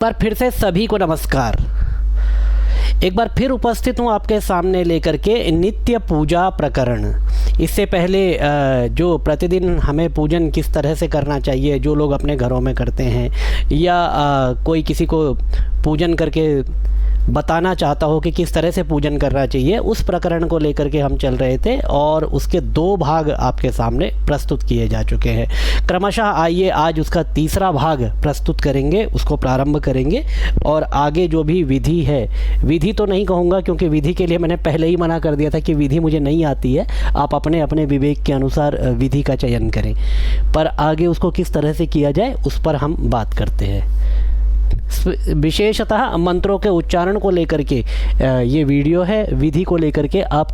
पर फिर से सभी को नमस्कार। एक बार फिर उपस्थित हूँ आपके सामने लेकर के नित्य पूजा प्रकरण। इससे पहले जो प्रतिदिन हमें पूजन किस तरह से करना चाहिए, जो लोग अपने घरों में करते हैं या कोई किसी को पूजन करके बताना चाहता हो कि किस तरह से पूजन करना चाहिए, उस प्रकरण को लेकर के हम चल रहे थे और उसके 2 भाग आपके सामने प्रस्तुत किए जा चुके हैं। क्रमशः आइए आज उसका तीसरा भाग प्रस्तुत करेंगे, उसको प्रारंभ करेंगे। और आगे जो भी विधि है, विधि तो नहीं कहूँगा क्योंकि विधि के लिए मैंने पहले ही मना कर दिया था कि विधि मुझे नहीं आती है, आप अपने अपने विवेक के अनुसार विधि का चयन करें। पर आगे उसको किस तरह से किया जाए उस पर हम बात करते हैं। विशेषतः मंत्रों के उच्चारण को लेकर के ये वीडियो है। विधि को लेकर के आप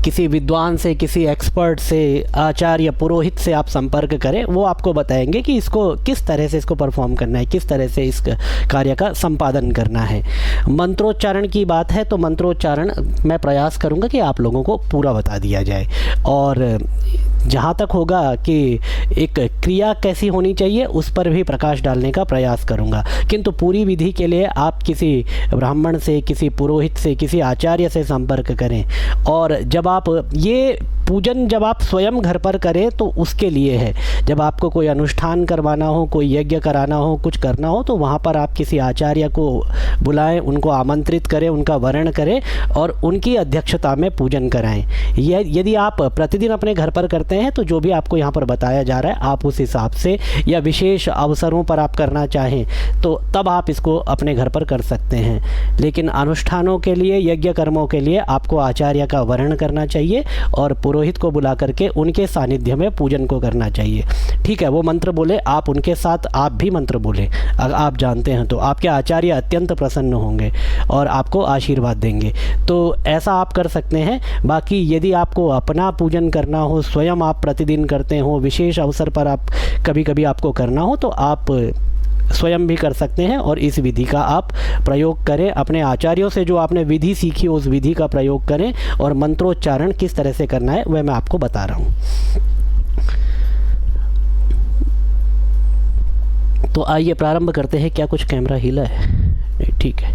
किसी विद्वान से, किसी एक्सपर्ट से, आचार्य, पुरोहित से आप संपर्क करें। वो आपको बताएंगे कि इसको किस तरह से इसको परफॉर्म करना है, किस तरह से इस कार्य का संपादन करना है। मंत्रोच्चारण की बात है तो मंत्रोच्चारण मैं प्रयास करूँगा कि आप लोगों को पूरा बता दिया जाए, और जहाँ तक होगा कि एक क्रिया कैसी होनी चाहिए उस पर भी प्रकाश डालने का प्रयास करूँगा। किंतु पूरी विधि के लिए आप किसी ब्राह्मण से, किसी पुरोहित से, किसी आचार्य से संपर्क करें। और जब आप ये पूजन जब आप स्वयं घर पर करें तो उसके लिए है। जब आपको कोई अनुष्ठान करवाना हो, कोई यज्ञ कराना हो, कुछ करना हो, तो वहाँ पर आप किसी आचार्य को बुलाएं, उनको आमंत्रित करें, उनका वर्ण करें और उनकी अध्यक्षता में पूजन कराएं। यदि आप प्रतिदिन अपने घर पर करते हैं तो जो भी आपको यहाँ पर बताया जा रहा है आप उस हिसाब से, या विशेष अवसरों पर आप करना चाहें तो तब आप इसको अपने घर पर कर सकते हैं। लेकिन अनुष्ठानों के लिए, यज्ञ कर्मों के लिए आपको आचार्य का वर्ण करना चाहिए और पुरोहित को बुला करके उनके सानिध्य में पूजन को करना चाहिए। ठीक है, वो मंत्र बोले, आप उनके साथ आप भी मंत्र बोले। अगर आप जानते हैं तो आपके आचार्य अत्यंत प्रसन्न होंगे और आपको आशीर्वाद देंगे। तो ऐसा आप कर सकते हैं। बाकी यदि आपको अपना पूजन करना हो, स्वयं आप प्रतिदिन करते हो, विशेष अवसर पर आप कभी आपको करना हो तो आप स्वयं भी कर सकते हैं और इस विधि का आप प्रयोग करें। अपने आचार्यों से जो आपने विधि सीखी उस विधि का प्रयोग करें और मंत्रोच्चारण किस तरह से करना है वह मैं आपको बता रहा हूँ। तो आइए प्रारंभ करते हैं। क्या कुछ कैमरा हिला है? नहीं, ठीक है।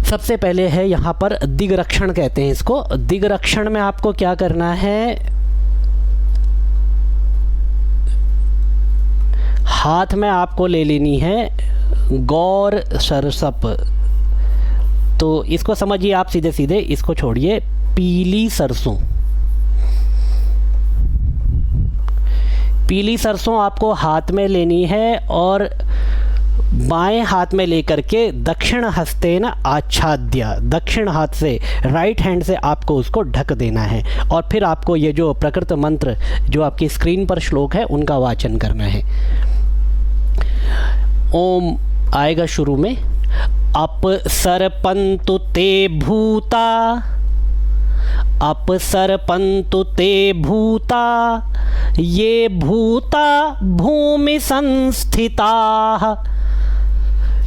सबसे पहले है यहाँ पर दिग्रक्षण कहते हैं इसको। दिग्रक्षण में आपको क्या करना है, हाथ में आपको ले लेनी है गौर सरसप। तो इसको समझिए आप सीधे सीधे, इसको छोड़िए। पीली सरसों, पीली सरसों आपको हाथ में लेनी है और बाएं हाथ में लेकर के दक्षिण हस्तेन आच्छाद्य, दक्षिण हाथ से, राइट हैंड से आपको उसको ढक देना है। और फिर आपको ये जो प्रकृत मंत्र जो आपकी स्क्रीन पर श्लोक है उनका वाचन करना है। ओम आएगा शुरू में, अपसर्पन्तु ते भूता, अपसर्पन्तु ते भूता, ये भूता भूमि संस्थिताः,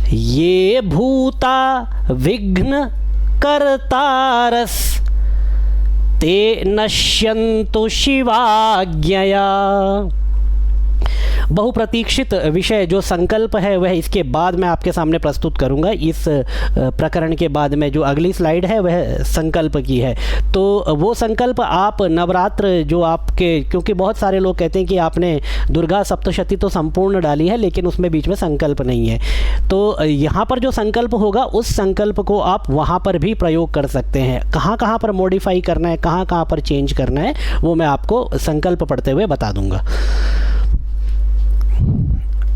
ये भूता विघ्न कर्तारस, ते नश्यन्तु शिवाज्ञया। बहुप्रतीक्षित विषय जो संकल्प है वह इसके बाद मैं आपके सामने प्रस्तुत करूंगा। इस प्रकरण के बाद में जो अगली स्लाइड है वह संकल्प की है। तो वो संकल्प आप नवरात्र जो आपके, क्योंकि बहुत सारे लोग कहते हैं कि आपने दुर्गा सप्तशती तो संपूर्ण डाली है लेकिन उसमें बीच में संकल्प नहीं है। तो यहाँ पर जो संकल्प होगा उस संकल्प को आप वहाँ पर भी प्रयोग कर सकते हैं। कहाँ कहाँ पर मॉडिफाई करना है, कहाँ कहाँ पर चेंज करना है, वो मैं आपको संकल्प पढ़ते हुए बता दूंगा।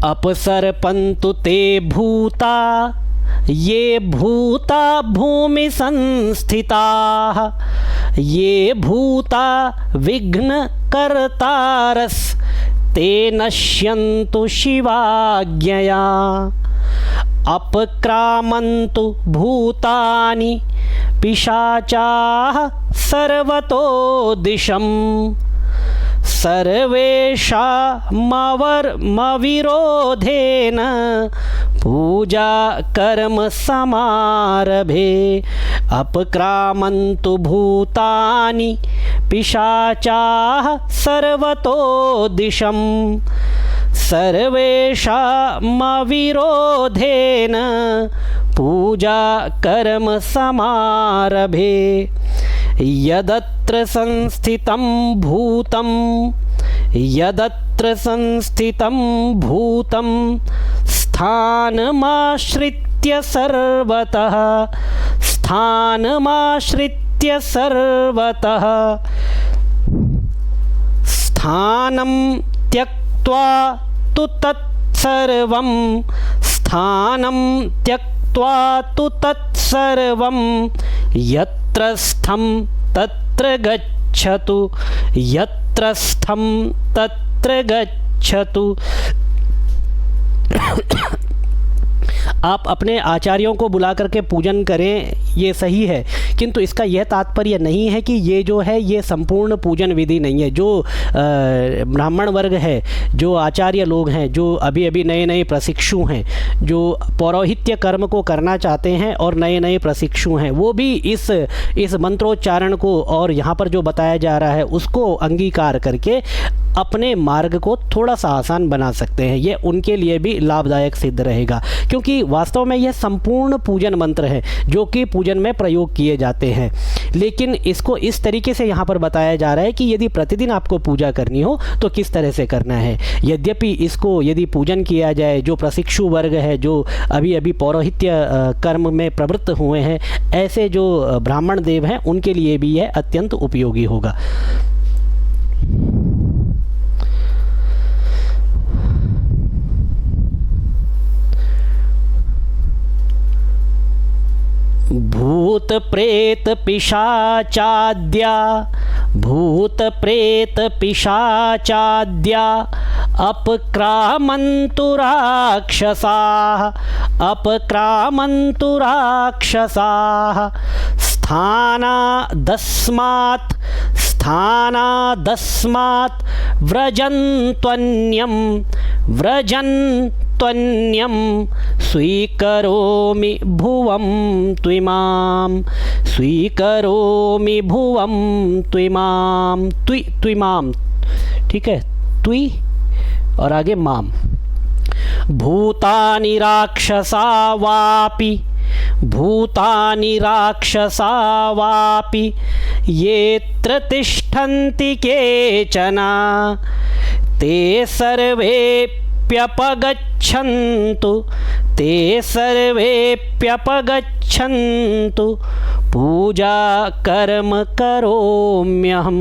अपसर्पन्तु ते भूता, ये भूता भूमि संस्थिताः, ये भूता विघ्न कर्तारस, ते नश्यन्तु शिवाज्ञया। अपक्रामन्तु भूतानि पिशाचाः सर्वतो दिशम्, सर्वेषामविरोधेन पूजा कर्म समारभे। अपक्रामन्तु भूतानि पिशाचाः सर्वतो दिशम्, सर्वेषामविरोधेन पूजा कर्म समारभे यदत्र संस्थितं भूतं यदत्र संस्थितं भूतं स्थानमाश्रित्य सर्वतः स्थानमाश्रित्य सर्वतः स्थानं त्यक्त्वा तु तत्सर्वं स्थानं त्यक्त्वा तु तत्सर्वं यत्र स्थं तत्र गच्छतु यत्र स्थं तत्र गच्छतु। आप अपने आचार्यों को बुला करके पूजन करें, ये सही है, किंतु इसका यह तात्पर्य नहीं है कि ये जो है ये संपूर्ण पूजन विधि नहीं है। जो ब्राह्मण वर्ग है, जो आचार्य लोग हैं, जो अभी अभी नए नए प्रशिक्षु हैं, जो पौरोहित्य कर्म को करना चाहते हैं और नए नए प्रशिक्षु हैं, वो भी इस मंत्रोच्चारण को और यहाँ पर जो बताया जा रहा है उसको अंगीकार करके अपने मार्ग को थोड़ा सा आसान बना सकते हैं। ये उनके लिए भी लाभदायक सिद्ध रहेगा, क्योंकि वास्तव में यह संपूर्ण पूजन मंत्र है जो कि पूजन में प्रयोग किए जाते हैं। लेकिन इसको इस तरीके से यहाँ पर बताया जा रहा है कि यदि प्रतिदिन आपको पूजा करनी हो तो किस तरह से करना है। यद्यपि इसको यदि पूजन किया जाए, जो प्रशिक्षु वर्ग है, जो अभी अभी पौरोहित्य कर्म में प्रवृत्त हुए हैं, ऐसे जो ब्राह्मण देव हैं, उनके लिए भी यह अत्यंत उपयोगी होगा। भूत प्रेत पिशाचाद्या भूत प्रेत पिशाचाद्या अपक्रामन्तु राक्षसाः अपक्रामन्तु राक्षसाः स्थानादस्मात् व्रजन्त्वन्यं स्वीकरोमि भुवं त्विमां स्वीकरोमि भुवं त्विमां त्विमां, ठीक है, त्वि और आगे माम। भूतानि राक्षसा वापि येऽत्र तिष्ठन्ति केचन ते सर्वेऽप्यपगच्छन्तु पूजा कर्म करोम्यहम्।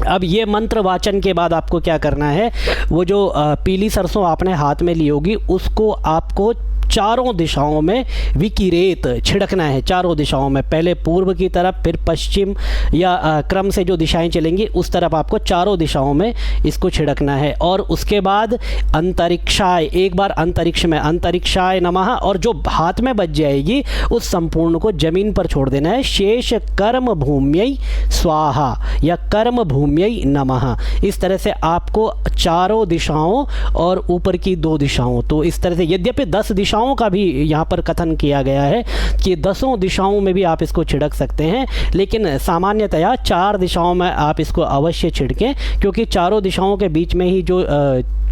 अब ये मंत्र वाचन के बाद आपको क्या करना है, वो जो पीली सरसों आपने हाथ में ली होगी उसको आपको चारों दिशाओं में विकिरेत छिड़कना है। चारों दिशाओं में, पहले पूर्व की तरफ, फिर पश्चिम, या क्रम से जो दिशाएं चलेंगी उस तरफ आपको चारों दिशाओं में इसको छिड़कना है। और उसके बाद अंतरिक्षाय, एक बार अंतरिक्ष में अंतरिक्षाय नमः, और जो हाथ में बच जाएगी उस संपूर्ण को जमीन पर छोड़ देना है। शेष कर्म भूम्यै स्वाहा या कर्म भूम्यै नमः। इस तरह से आपको चारों दिशाओं और ऊपर की 2 दिशाओं, तो इस तरह से यद्यपि 10 दिशाओं का भी यहाँ पर कथन किया गया है कि 10 दिशाओं में भी आप इसको छिड़क सकते हैं, लेकिन सामान्यतया 4 दिशाओं में आप इसको अवश्य छिड़कें, क्योंकि चारों दिशाओं के बीच में ही जो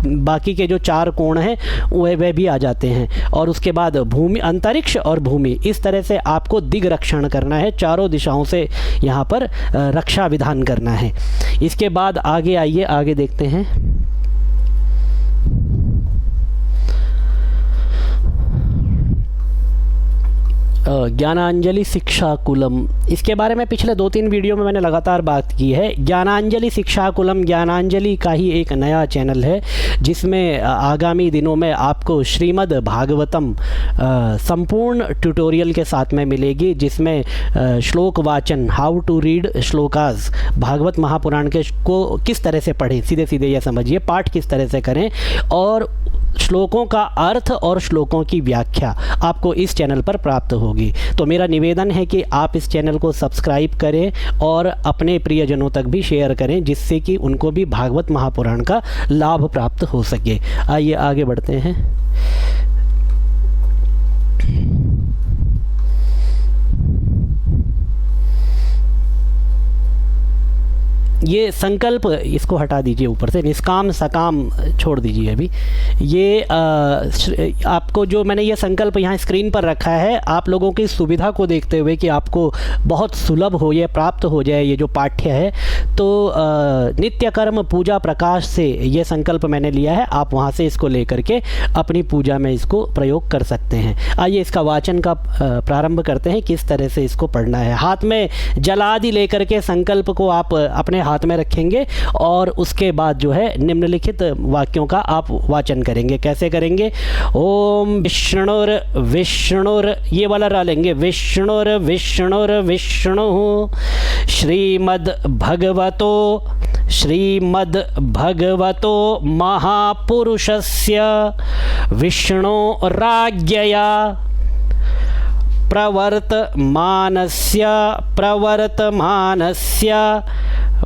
बाकी के जो 4 कोण हैं वह भी आ जाते हैं। और उसके बाद भूमि, अंतरिक्ष और भूमि, इस तरह से आपको दिग रक्षण करना है, चारों दिशाओं से यहाँ पर रक्षा विधान करना है। इसके बाद आगे आइए, आगे देखते हैं। ज्ञानांजलि शिक्षाकुलम, इसके बारे में पिछले 2-3 वीडियो में मैंने लगातार बात की है। ज्ञानांजलि शिक्षाकुलम ज्ञानांजलि का ही एक नया चैनल है, जिसमें आगामी दिनों में आपको श्रीमद् भागवतम संपूर्ण ट्यूटोरियल के साथ में मिलेगी, जिसमें श्लोक वाचन, how to read shlokas, Bhagavata Mahapurana के को किस तरह से पढ़ें, सीधे सीधे यह समझिए, पाठ किस तरह से करें, और श्लोकों का अर्थ और श्लोकों की व्याख्या आपको इस चैनल पर प्राप्त होगी। तो मेरा निवेदन है कि आप इस चैनल को सब्सक्राइब करें और अपने प्रियजनों तक भी शेयर करें, जिससे कि उनको भी भागवत महापुराण का लाभ प्राप्त हो सके। आइए आगे बढ़ते हैं। ये संकल्प इसको हटा दीजिए ऊपर से, निष्काम सकाम छोड़ दीजिए अभी। ये आपको जो मैंने ये संकल्प यहाँ स्क्रीन पर रखा है, आप लोगों की सुविधा को देखते हुए कि आपको बहुत सुलभ हो, ये प्राप्त हो जाए ये जो पाठ्य है, तो नित्य कर्म पूजा प्रकाश से ये संकल्प मैंने लिया है। आप वहाँ से इसको लेकर के अपनी पूजा में इसको प्रयोग कर सकते हैं। आइए इसका वाचन का प्रारंभ करते हैं, किस तरह से इसको पढ़ना है। हाथ में जलादि लेकर के संकल्प को आप अपने हाथ में रखेंगे और उसके बाद जो है निम्नलिखित वाक्यों का आप वाचन करेंगे। कैसे करेंगे? ओम विष्णुर विष्णुर, ये वाला रा लेंगे, विष्णुर विष्णुर विष्णु श्रीमद् भगवतो श्रीमद् भगवतो महापुरुषस्य विष्णु राज्ञया प्रवर्तमानस्य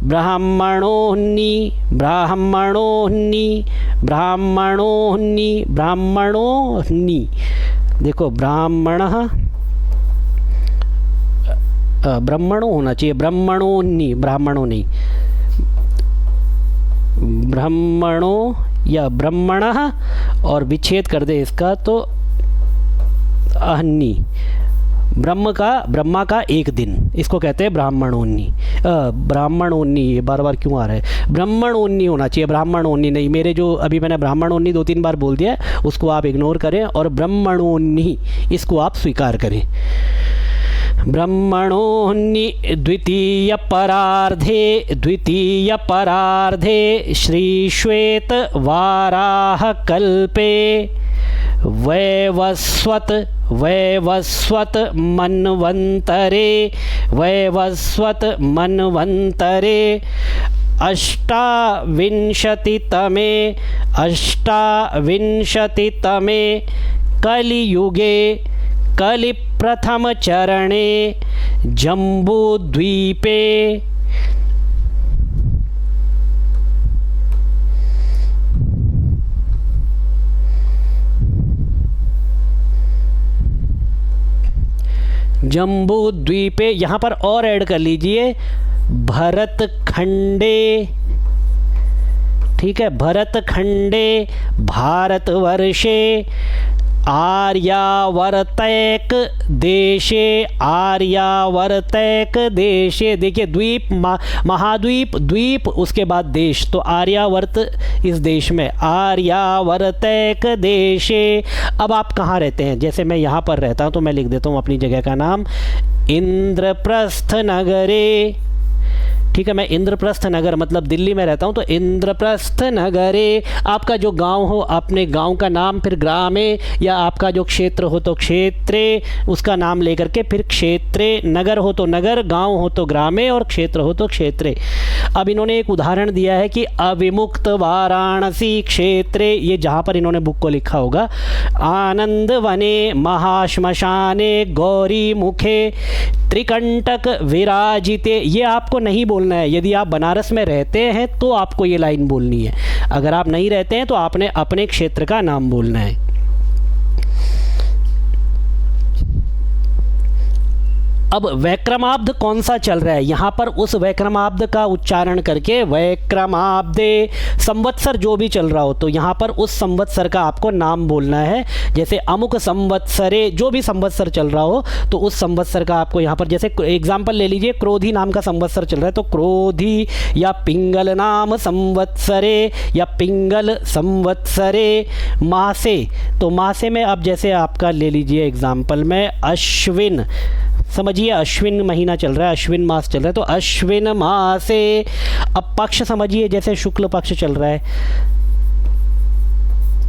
ब्राह्मणोऽन्नि देखो ब्राह्मणः ब्राह्मणो होना चाहिए, ब्राह्मणोऽन्नि, ब्राह्मणों नहीं, ब्राह्मणों या ब्राह्मणः और विच्छेद कर दे इसका तो अहन्नी, ब्रह्मा का एक दिन, इसको कहते हैं ब्राह्मणोन्नी। ब्राह्मणोन्नी ये बार बार क्यों आ रहा है? ब्राह्मणोन्नी होना चाहिए, ब्राह्मणोन्नी नहीं। मेरे जो अभी मैंने ब्राह्मणोन्नी 2-3 बार बोल दिया है, उसको आप इग्नोर करें और ब्राह्मणोन्नी इसको आप स्वीकार करें। ब्रह्मणोऽन्नि द्वितीय परार्धे श्रीश्वेत वाराह कल्पे वैवस्वत मन्वन्तरे अष्टाविंशतितमे कलियुगे कलिप्रथमचरणे जम्बूद्वीपे यहाँ पर और ऐड कर लीजिए भरतखंडे, ठीक है, भरतखंडे भारतवर्षे आर्यावर्तैक देशे, देखिए द्वीप महाद्वीप, द्वीप उसके बाद देश, तो आर्यावर्त इस देश में, आर्यावर्तैक देशे। अब आप कहाँ रहते हैं? जैसे मैं यहाँ पर रहता हूँ तो मैं लिख देता हूँ अपनी जगह का नाम, इंद्रप्रस्थ नगरे, ठीक है। मैं इंद्रप्रस्थ नगर मतलब दिल्ली में रहता हूँ, तो इंद्रप्रस्थ नगरे। आपका जो गांव हो, अपने गांव का नाम, फिर ग्रामे, या आपका जो क्षेत्र हो तो क्षेत्रे, उसका नाम लेकर के फिर क्षेत्रे, नगर हो तो नगर, गांव हो तो ग्रामे और क्षेत्र हो तो क्षेत्रे। अब इन्होंने एक उदाहरण दिया है कि अविमुक्त वाराणसी क्षेत्रे, ये जहाँ पर इन्होंने बुक को लिखा होगा, आनंद वने महाश्मशाने गौरी मुखे त्रिकंटक विराजिते, ये आपको नहीं बोलना है। यदि आप बनारस में रहते हैं तो आपको ये लाइन बोलनी है, अगर आप नहीं रहते हैं तो आपने अपने क्षेत्र का नाम बोलना है। अब वैक्रमाब्द कौन सा चल रहा है, यहाँ पर उस वैक्रमाब्द का उच्चारण करके, वैक्रमाब्दे संवत्सर जो भी चल रहा हो तो यहाँ पर उस संवत्सर का आपको नाम बोलना है। जैसे अमुक संवत्सरे, जो भी संवत्सर चल रहा हो तो उस संवत्सर का आपको यहाँ पर, जैसे एग्जाम्पल ले लीजिए, क्रोधी नाम का संवत्सर चल रहा है तो क्रोधी, या पिंगल नाम संवत्सरे, या पिंगल संवत्सरे। मासे, तो मासे में अब जैसे आपका ले लीजिए एग्जाम्पल में अश्विन, समझिए अश्विन महीना चल रहा है, अश्विन मास चल रहा है तो अश्विन मासे। अब पक्ष समझिए, जैसे शुक्ल पक्ष चल रहा है,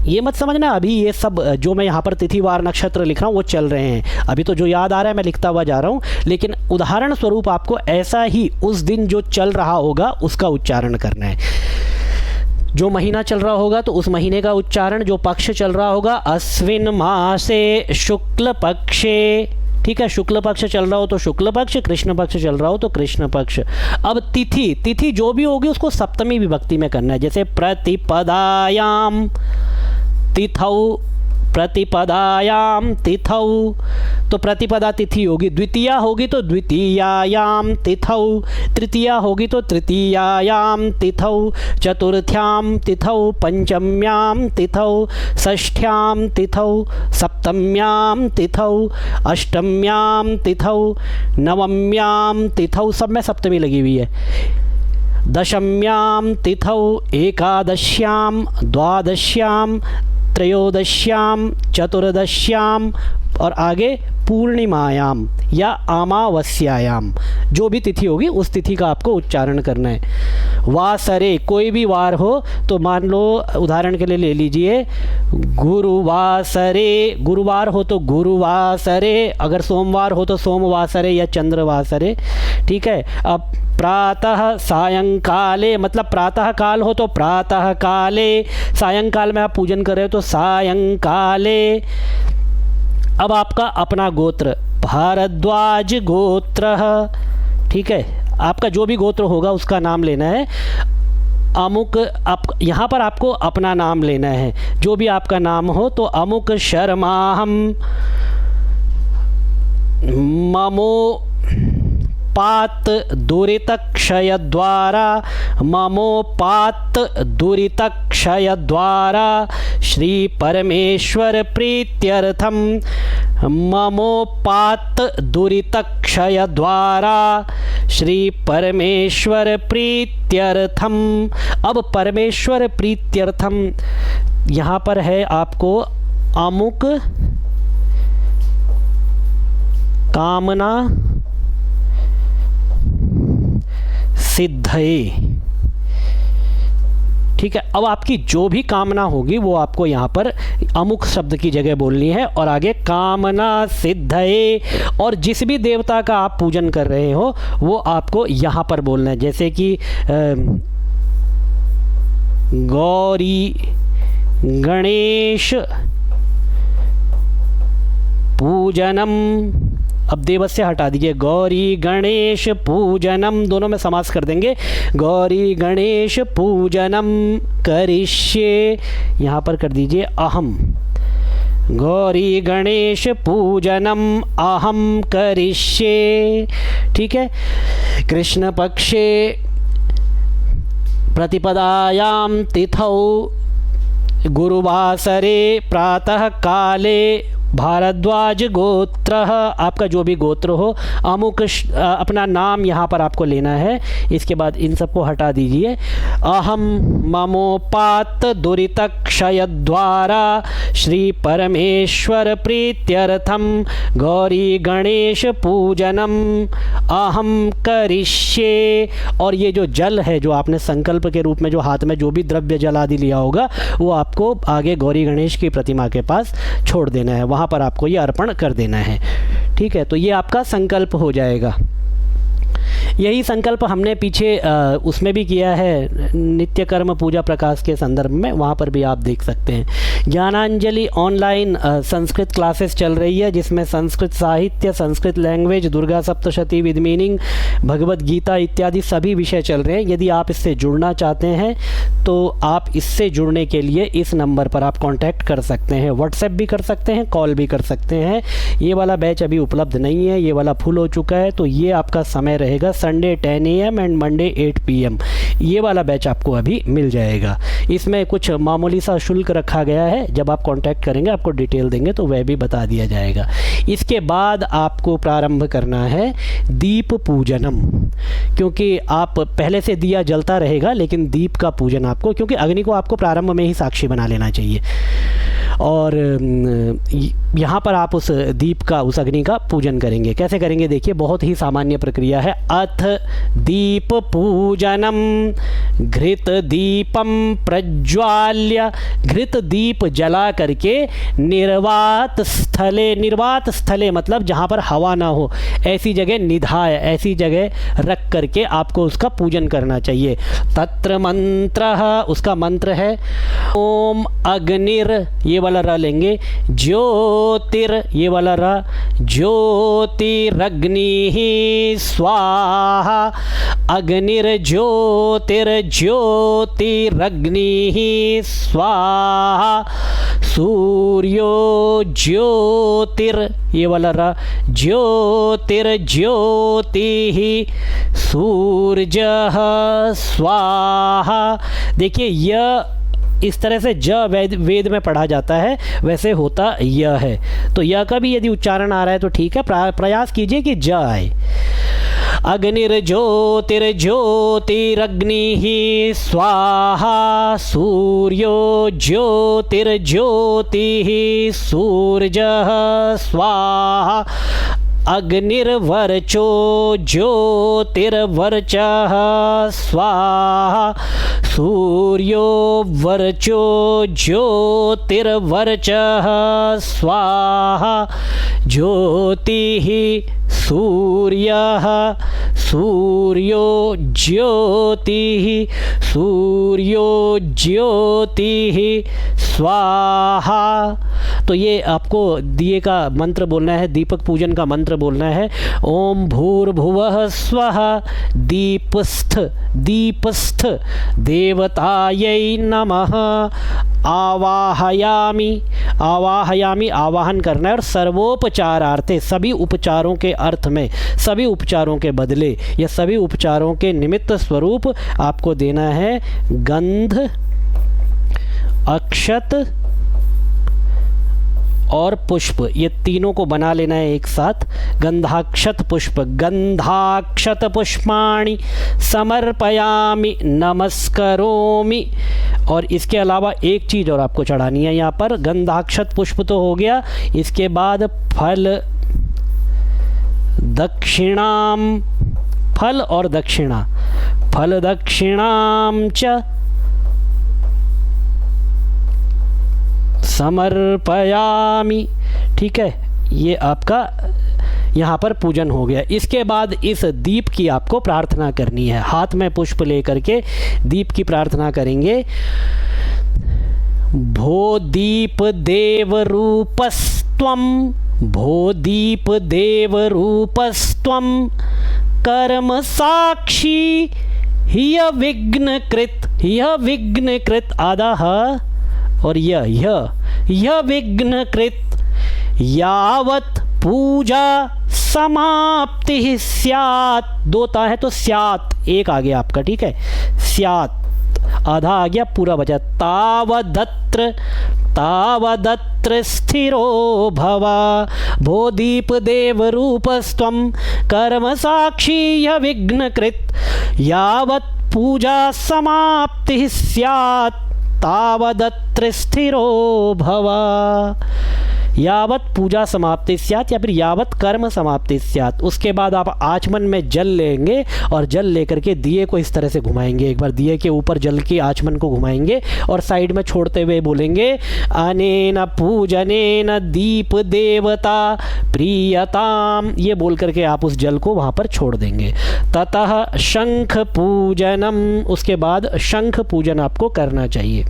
ये मत समझना अभी ये सब जो मैं यहाँ पर तिथिवार नक्षत्र लिख रहा हूँ वो चल रहे हैं, अभी तो जो याद आ रहा है मैं लिखता हुआ जा रहा हूँ, लेकिन उदाहरण स्वरूप आपको ऐसा ही उस दिन जो चल रहा होगा उसका उच्चारण करना है। जो महीना चल रहा होगा तो उस महीने का उच्चारण, जो पक्ष चल रहा होगा, अश्विन मासे शुक्ल पक्षे, ठीक है। शुक्ल पक्ष चल रहा हो तो शुक्ल पक्ष, कृष्ण पक्ष चल रहा हो तो कृष्ण पक्ष। अब तिथि, तिथि जो भी होगी उसको सप्तमी विभक्ति में करना है। जैसे प्रतिपदायाम तिथौ प्रतिपदायाम तिथौ, तो प्रतिपदा तिथि होगी, द्वितीया होगी तो द्वितीयायाम तिथौ, तृतीया होगी तो तृतीयायाम तिथौ, चतुर्थ्याम तिथौ, पंचम्याम तिथौ, षष्ठ्याम तिथौ, सप्तम्याम तिथौ, अष्टम्याम तिथौ, नवम्याम तिथौ, सब में सप्तमी लगी हुई है, दशम्याम तिथौ, एकादश्याम, द्वादश्याम, त्रयोदश्याम, चतुर्दश्याम और आगे पूर्णिमायाम या अमावस्यायाम, जो भी तिथि होगी उस तिथि का आपको उच्चारण करना है। वासरे, कोई भी वार हो तो मान लो उदाहरण के लिए ले लीजिए गुरुवासरे, गुरुवार हो तो गुरुवासरे, अगर सोमवार हो तो सोमवासरे या चंद्रवासरे, ठीक है। अब प्रातः सायंकाले, मतलब प्रातः काल हो तो प्रातः काले, सायंकाल में आप पूजन कर रहे हो तो सायंकाले। अब आपका अपना गोत्र, भारद्वाज गोत्र, ठीक है, आपका जो भी गोत्र होगा उसका नाम लेना है। अमुक, आप यहाँ पर आपको अपना नाम लेना है, जो भी आपका नाम हो, तो अमुक शर्माहम ममो पात दुरित क्षय द्वारा, ममोपात दुरित क्षय द्वारा श्री परमेश्वर प्रीत्यर्थम, ममोपात दुरित क्षय द्वारा श्री परमेश्वर प्रीत्यर्थम। अब परमेश्वर प्रीत्यर्थम यहाँ पर है आपको अमुक कामना सिद्धये, ठीक है। अब आपकी जो भी कामना होगी वो आपको यहाँ पर अमुक शब्द की जगह बोलनी है और आगे कामना सिद्धये, और जिस भी देवता का आप पूजन कर रहे हो वो आपको यहाँ पर बोलना है, जैसे कि गौरी गणेश पूजनम, अब देवस्य हटा दीजिए, गौरी गणेश पूजनम, दोनों में समास कर देंगे, गौरी गणेश पूजनम करिष्ये, यहाँ पर कर दीजिए अहम, गौरी गणेश पूजनम अहम करिष्ये, ठीक है। कृष्ण पक्षे प्रतिपदायाम तिथौ गुरुवासरे प्रातः काले भारद्वाज गोत्र, आपका जो भी गोत्र हो, अमुक अपना नाम यहाँ पर आपको लेना है। इसके बाद इन सबको हटा दीजिए। अहम ममोपात दुरित क्षय द्वारा श्री परमेश्वर प्रीत्यर्थम गौरी गणेश पूजनम अहम करिष्ये। और ये जो जल है जो आपने संकल्प के रूप में जो हाथ में जो भी द्रव्य जल आदि लिया होगा वो आपको आगे गौरी गणेश की प्रतिमा के पास छोड़ देना है, वहाँ पर आपको ये अर्पण कर देना है, ठीक है। तो ये आपका संकल्प हो जाएगा। यही संकल्प हमने पीछे उसमें भी किया है, नित्य कर्म पूजा प्रकाश के संदर्भ में, वहाँ पर भी आप देख सकते हैं। ज्ञानांजलि ऑनलाइन संस्कृत क्लासेस चल रही है जिसमें संस्कृत साहित्य, Sanskrit language, Durga Saptashati with meaning, Bhagavad Gita इत्यादि सभी विषय चल रहे हैं। यदि आप इससे जुड़ना चाहते हैं तो आप इससे जुड़ने के लिए इस नंबर पर आप कांटेक्ट कर सकते हैं, व्हाट्सएप भी कर सकते हैं, कॉल भी कर सकते हैं। ये वाला बैच अभी उपलब्ध नहीं है, ये वाला फुल हो चुका है। तो ये आपका समय रहेगा Sunday 10 AM and Monday 8 PM। ये वाला बैच आपको अभी मिल जाएगा। इसमें कुछ मामूली सा शुल्क रखा गया है, जब आप कांटेक्ट करेंगे आपको डिटेल देंगे तो वह भी बता दिया जाएगा। इसके बाद आपको प्रारंभ करना है दीप पूजनम, क्योंकि आप पहले से दिया जलता रहेगा लेकिन दीप का पूजन आपको, क्योंकि अग्नि को आपको प्रारंभ में ही साक्षी बना लेना चाहिए। और यहाँ पर आप उस दीप का, उस अग्नि का पूजन करेंगे। कैसे करेंगे देखिए, बहुत ही सामान्य प्रक्रिया है। अथ दीप पूजनम घृत दीपम प्रज्वाल्य, घृत दीप जला करके निर्वात स्थले, निर्वात स्थले मतलब जहाँ पर हवा ना हो ऐसी जगह, निधाय ऐसी जगह रख करके आपको उसका पूजन करना चाहिए। तत्र मंत्र, उसका मंत्र है ओम अग्निर, ये वाला र लेंगे, ज्योतिर ये वाला र, ज्योतिरग्नि स्वाहा, अग्निर ज्योतिर ज्योतिरग्नि स्वाहा, सूर्यो ज्योतिर, ये वाला रा, ज्योतिर्ज्योतिः सूर्यः स्वाहा। देखिए यह इस तरह से ज वेद में पढ़ा जाता है, वैसे होता यह है। तो यह का भी यदि उच्चारण आ रहा है तो ठीक है, प्रयास कीजिए कि ज आए। अग्निर्ज्योतिर्ज्योतिरग्निः स्वाहा सूर्यो ज्योतिर्ज्योतिः सूर्यः स्वाहा। अग्निर्वर्चो ज्योतिर्वर्चः स्वाहा सूर्यो वर्चो ज्योतिर्वर्चः स्वाहा। ज्योतिः सूर्यः सूर्यो ज्योतिः सूर्यो ज्योतिः स्वाहा। तो ये आपको दिए का मंत्र बोलना है, दीपक पूजन का मंत्र बोलना है। ओम भूर्भुवः स्वः दीपस्थ दीपस्थ देवतायै नमः। आवाहयामि, आवाहयामि आवाहन करना है, और सर्वोपचारार्थे सभी उपचारों के अर्थ में, सभी उपचारों के बदले या सभी उपचारों के निमित्त स्वरूप आपको देना है गंध, अक्षत और पुष्प। ये तीनों को बना लेना है एक साथ। गंधाक्षत पुष्प, गंधाक्षत पुष्पाणि समर्पयामि नमस्करोमि। और इसके अलावा एक चीज़ और आपको चढ़ानी है यहाँ पर। गंधाक्षत पुष्प तो हो गया, इसके बाद फल दक्षिणाम, फल और दक्षिणा, फल दक्षिणाम च समर्पयामि। ठीक है, ये आपका यहाँ पर पूजन हो गया। इसके बाद इस दीप की आपको प्रार्थना करनी है। हाथ में पुष्प लेकर के दीप की प्रार्थना करेंगे। भो दीप देव रूपस्त्वं, भो दीप देव रूपस्त्वं कर्म साक्षी हिय विघ्नकृत, यह विघ्नकृत आधा ह और यह विघ्नकृत यावत पूजा समाप्ति स्यात्। दो ता है तो स्यात्, एक आ गया आपका, ठीक है, स्यात् आधा आ गया, पूरा बचा। तावदत्र तावदत्र स्थिरो भव भो दीप देव रूपस्त्वं कर्म साक्षी य विघ्नकृत यावत् पूजा समाप्ति स्यात् तावदत्र स्थिरो भव। यावत पूजा समाप्ति स्यात् या फिर यावत कर्म समाप्ति स्यात्। उसके बाद आप आचमन में जल लेंगे और जल लेकर के दिए को इस तरह से घुमाएंगे। एक बार दिए के ऊपर जल के आचमन को घुमाएंगे और साइड में छोड़ते हुए बोलेंगे अनेन पूजनेन दीप देवता प्रियताम। ये बोल करके आप उस जल को वहाँ पर छोड़ देंगे। ततः शंख पूजनम, उसके बाद शंख पूजन आपको करना चाहिए।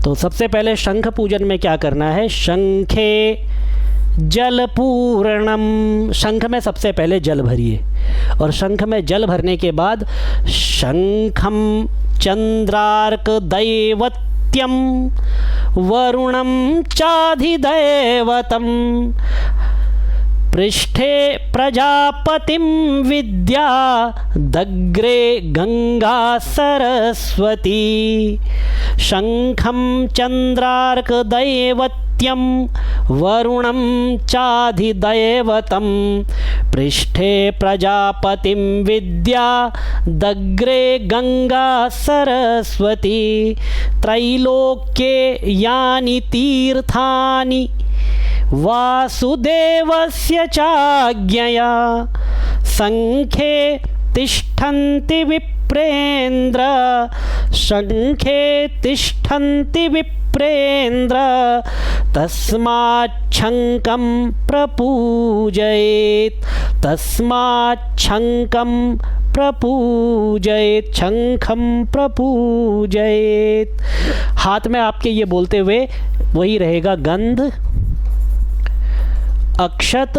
तो सबसे पहले शंख पूजन में क्या करना है, शंखे जल पूर्णम, शंख में सबसे पहले जल भरिए और शंख में जल भरने के बाद शंखम चंद्रार्क दैवत्यम वरुणम चाधिदैवतम पृष्ठे प्रजापतिम विद्या दग्रे गंगा सरस्वती। शंखम चंद्रार्क दैवत्यम वरुणम चाधिदैवतम पृष्ठे प्रजापतिम विद्या दग्रे गंगा सरस्वती। त्रैलोक्ये यानि तीर्थानि वासुदेवस्य चाज्ञया संखे तिष्ठन्ति विप्रेन्द्र शंखे तिष्ठन्ति विप्रेन्द्र तस्मात् शंखं प्रपूजयेत् तस्मात् शंखं प्रपूजयेत् शंखं प्रपूजयेत्। हाथ में आपके ये बोलते हुए वही रहेगा गंध, अक्षत,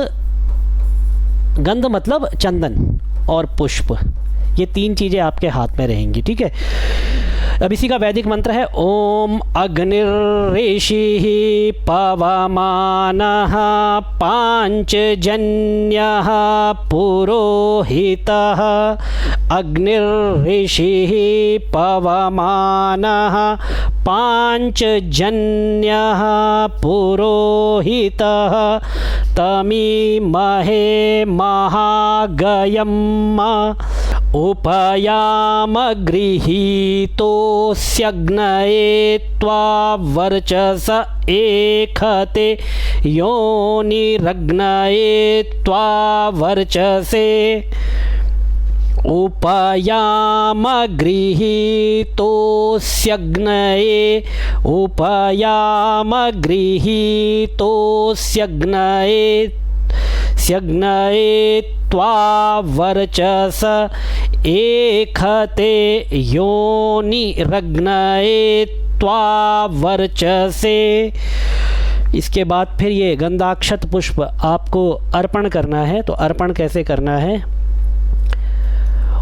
गंध मतलब चंदन और पुष्प, ये तीन चीज़ें आपके हाथ में रहेंगी। ठीक है, अब इसी का वैदिक मंत्र है ओम अग्निर्ऋषिः पवमानः पांचजन्यः पुरोहितः। अग्निर्ऋषिः पवमानः पांचजन्यः पुरोहितः तमीमहे महागयम् उपयाम गृहीतोऽस्यग्नये त्वा वर्चस एकते योनिरग्नये त्वा वर्चसे। उपयाम गृहीतोऽस्यग्नये उपयाम गृहीतोऽस्यग्नये त्वा वर्चस एकते योनिरग्नये त्वा वर्चसे। इसके बाद फिर ये गंधाक्षत पुष्प आपको अर्पण करना है। तो अर्पण कैसे करना है?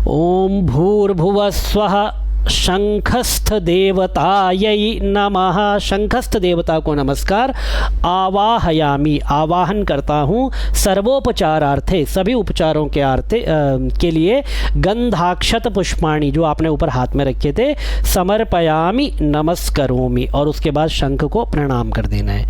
ओम भूर्भुवः स्वः शंखस्थ देवतायै नमः। शंखस्थ देवता को नमस्कार। आवाहयामि आवाहन करता हूँ। सर्वोपचारार्थे सभी उपचारों के के लिए गंधाक्षत पुष्पाणि जो आपने ऊपर हाथ में रखे थे समर्पयामि नमस्करोमि। और उसके बाद शंख को प्रणाम कर देना है।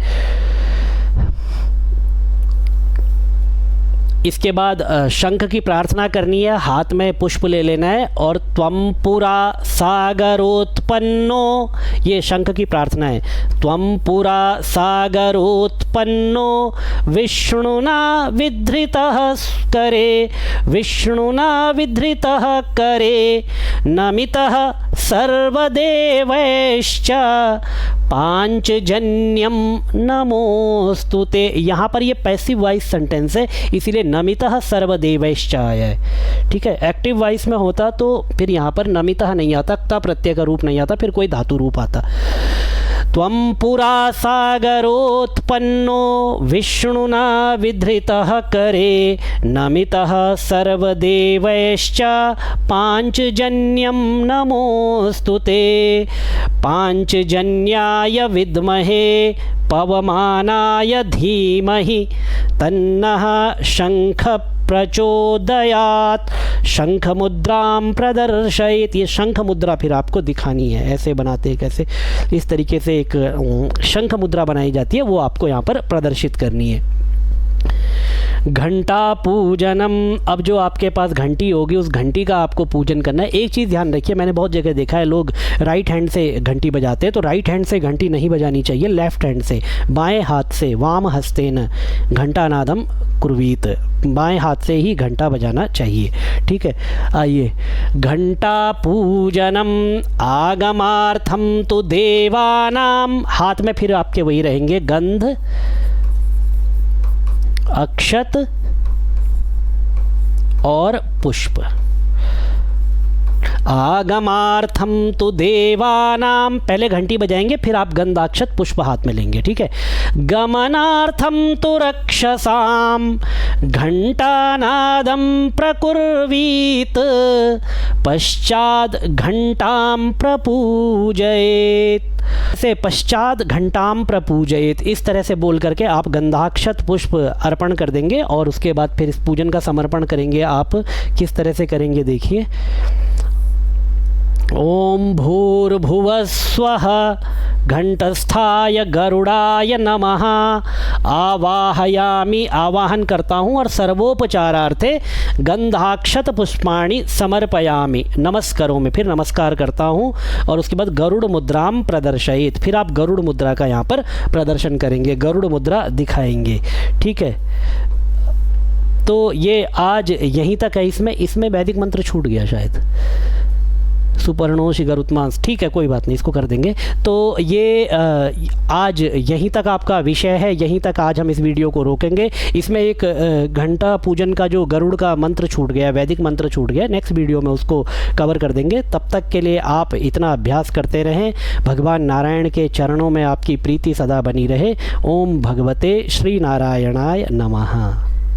इसके बाद शंख की प्रार्थना करनी है। हाथ में पुष्प ले लेना है और त्वं पुरा सागरोत्पन्नो, ये शंख की प्रार्थना है। त्वं पुरा सागरोत्पन्नो विष्णुना विधृतः करे विष्णुना विधृतः करे नमितः सर्वदेवैश्च पांचजन्यम नमोस्तुते। यहाँ पर ये पैसिव वॉइस सेंटेंस है इसीलिए नमितः सर्वदेवैश्च आया है। ठीक है, एक्टिव वॉइस में होता तो फिर यहाँ पर नमितः नहीं आता, ता प्रत्यय का रूप नहीं आता, फिर कोई धातु रूप आता। त्वं पुरा सागरोत्पन्नो विष्णुना विधृतः करे नमितः सर्वदेवैश्च पांचजन्यम नमोस्तुते। पांचजन्याय विद्महे पवमानाय धीमहि तन्नः शंख प्रचोदयात्। शंख मुद्रां प्रदर्शयेत्। ये शंख मुद्रा फिर आपको दिखानी है। ऐसे बनाते हैं कैसे, इस तरीके से एक शंख मुद्रा बनाई जाती है, वो आपको यहाँ पर प्रदर्शित करनी है। घंटा पूजनम। अब जो आपके पास घंटी होगी उस घंटी का आपको पूजन करना है। एक चीज़ ध्यान रखिए, मैंने बहुत जगह देखा है लोग राइट हैंड से घंटी बजाते हैं, तो राइट हैंड से घंटी नहीं बजानी चाहिए, लेफ्ट हैंड से, बाएं हाथ से, वाम हस्तेन घंटानादम कुर्वीत, बाएं हाथ से ही घंटा बजाना चाहिए। ठीक है, आइए। घंटा पूजनम आगमार्थम तु देवानाम। हाथ में फिर आपके वही रहेंगे गंध, अक्षत और पुष्प। आगमार्थम तु देवानाम, पहले घंटी बजाएंगे फिर आप गंधाक्षत पुष्प हाथ में लेंगे। ठीक है। गमनार्थम तु रक्षसाम घंटानादम प्रकुर्वीत पश्चात घंटाम प्रपूजयेत। से पश्चात घंटाम प्रपूजयेत, इस तरह से बोल करके आप गंधाक्षत पुष्प अर्पण कर देंगे और उसके बाद फिर इस पूजन का समर्पण करेंगे। आप किस तरह से करेंगे देखिए। ओम भूर्भुवः स्वः घंटस्थाय गरुड़ाय नमः। आवाहयामि आवाहन करता हूँ और सर्वोपचारार्थे गंधाक्षत पुष्पाणि समर्पयामि नमस्करोमि, फिर नमस्कार करता हूँ और उसके बाद गरुड़ मुद्राम प्रदर्शयेत, फिर आप गरुड़ मुद्रा का यहाँ पर प्रदर्शन करेंगे, गरुड़ मुद्रा दिखाएंगे। ठीक है, तो ये आज यहीं तक है। इसमें वैदिक मंत्र छूट गया शायद, सुपर्णोषि गरुत्मांस। ठीक है, कोई बात नहीं, इसको कर देंगे। तो ये आज यहीं तक आपका विषय है, यहीं तक आज हम इस वीडियो को रोकेंगे। इसमें एक घंटा पूजन का जो गरुड़ का मंत्र छूट गया, वैदिक मंत्र छूट गया, नेक्स्ट वीडियो में उसको कवर कर देंगे। तब तक के लिए आप इतना अभ्यास करते रहें। भगवान नारायण के चरणों में आपकी प्रीति सदा बनी रहे। ओम भगवते श्री नारायणाय नमः।